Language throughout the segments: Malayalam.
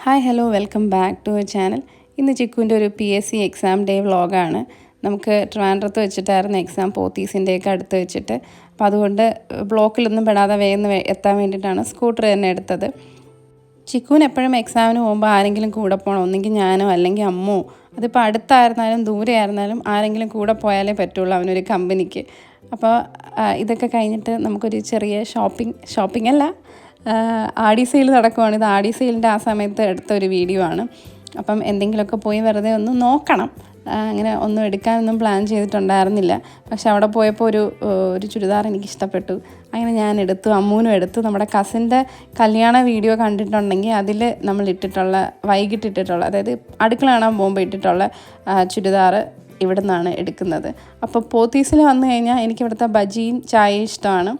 Hi hello welcome back to our channel. ഇന്ന് ചിക്കുവിൻ്റെ ഒരു PSC എക്സാം ഡേ വ്ളോഗാണ്. നമുക്ക് ട്രിവാൻഡ്രത്ത് വെച്ചിട്ടായിരുന്നു എക്സാം, പോത്തീസിൻ്റെയൊക്കെ അടുത്ത് വെച്ചിട്ട്. അപ്പോൾ അതുകൊണ്ട് ബ്ലോക്കിലൊന്നും പെടാതെ വേഗം എത്താൻ വേണ്ടിയിട്ടാണ് സ്കൂട്ടർ തന്നെ എടുത്തത്. ചിക്കുവിന് എപ്പോഴും എക്സാമിന് പോകുമ്പോൾ ആരെങ്കിലും കൂടെ പോകണം, ഒന്നെങ്കിൽ ഞാനോ അല്ലെങ്കിൽ അമ്മോ. അതിപ്പോൾ അടുത്തായിരുന്നാലും ദൂരെ ആയിരുന്നാലും ആരെങ്കിലും കൂടെ പോയാലേ പറ്റുള്ളൂ അവനൊരു കമ്പനിക്ക്. അപ്പോൾ ഇതൊക്കെ കഴിഞ്ഞിട്ട് നമുക്കൊരു ചെറിയ ഷോപ്പിംഗ് അല്ല, ആടി സെയിൽ നടക്കുവാണ്. ഇത് ആടി സെയിലിൻ്റെ ആ സമയത്ത് എടുത്ത ഒരു വീഡിയോ ആണ്. അപ്പം എന്തെങ്കിലുമൊക്കെ പോയി വെറുതെ ഒന്ന് നോക്കണം. അങ്ങനെ ഒന്നും എടുക്കാനൊന്നും പ്ലാൻ ചെയ്തിട്ടുണ്ടായിരുന്നില്ല. പക്ഷെ അവിടെ പോയപ്പോൾ ഒരു ചുരിദാർ എനിക്ക് ഇഷ്ടപ്പെട്ടു. അങ്ങനെ ഞാൻ എടുത്തു, അമ്മൂനും എടുത്തു. നമ്മുടെ കസിൻ്റെ കല്യാണ വീഡിയോ കണ്ടിട്ടുണ്ടെങ്കിൽ അതിൽ നമ്മൾ വൈകിട്ടിട്ടുള്ള, അതായത് അടുക്കള കാണാൻ പോകുമ്പോൾ ഇട്ടിട്ടുള്ള ചുരിദാർ ഇവിടെ നിന്നാണ് എടുക്കുന്നത്. അപ്പോൾ പോത്തീസിൽ വന്നു കഴിഞ്ഞാൽ എനിക്കിവിടുത്തെ ബജിയും ചായയും ഇഷ്ടമാണ്.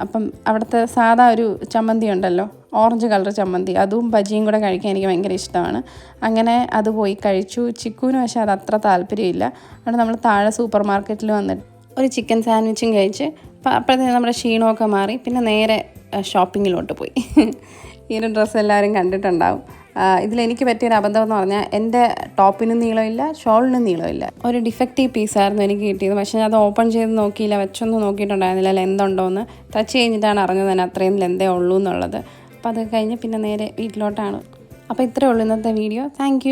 അപ്പം അവിടുത്തെ സാധാ ഒരു ചമ്മന്തി ഉണ്ടല്ലോ, ഓറഞ്ച് കളർ ചമ്മന്തി, അതും ബജിയും കൂടെ കഴിക്കാൻ എനിക്ക് ഭയങ്കര ഇഷ്ടമാണ്. അങ്ങനെ അത് പോയി കഴിച്ചു. ചിക്കുവിന് പക്ഷേ അത് അത്ര താല്പര്യമില്ല. അവിടെ നമ്മൾ താഴെ സൂപ്പർ മാർക്കറ്റിൽ വന്നിട്ട് ഒരു ചിക്കൻ സാൻഡ്വിച്ചും കഴിച്ച് അപ്പോഴത്തേക്കും നമ്മുടെ ക്ഷീണമൊക്കെ മാറി. പിന്നെ നേരെ ഷോപ്പിങ്ങിലോട്ട് പോയി. ഈ ഒരു ഡ്രസ്സ് എല്ലാവരും കണ്ടിട്ടുണ്ടാവും. ഇതിലെനിക്ക് പറ്റിയൊരു അബദ്ധം എന്ന് പറഞ്ഞാൽ എൻ്റെ ടോപ്പിനും നീളമില്ല, ഷോളിനും നീളമില്ല. ഒരു ഡിഫക്റ്റീവ് പീസായിരുന്നു എനിക്ക് കിട്ടിയത്. പക്ഷേ ഞാൻ അത് ഓപ്പൺ ചെയ്ത് നോക്കിയില്ല, വെച്ചൊന്നും നോക്കിയിട്ടുണ്ടായിരുന്നില്ല ലെന്തുണ്ടോയെന്ന്. തച്ച് കഴിഞ്ഞിട്ടാണ് അറിഞ്ഞത് തന്നെ അത്രയും ലെന്തേ ഉള്ളൂ എന്നുള്ളത്. അപ്പോൾ അത് കഴിഞ്ഞ് പിന്നെ നേരെ വീട്ടിലോട്ടാണ്. അപ്പോൾ ഇത്രയേ ഉള്ളൂ ഇന്നത്തെ വീഡിയോ. താങ്ക്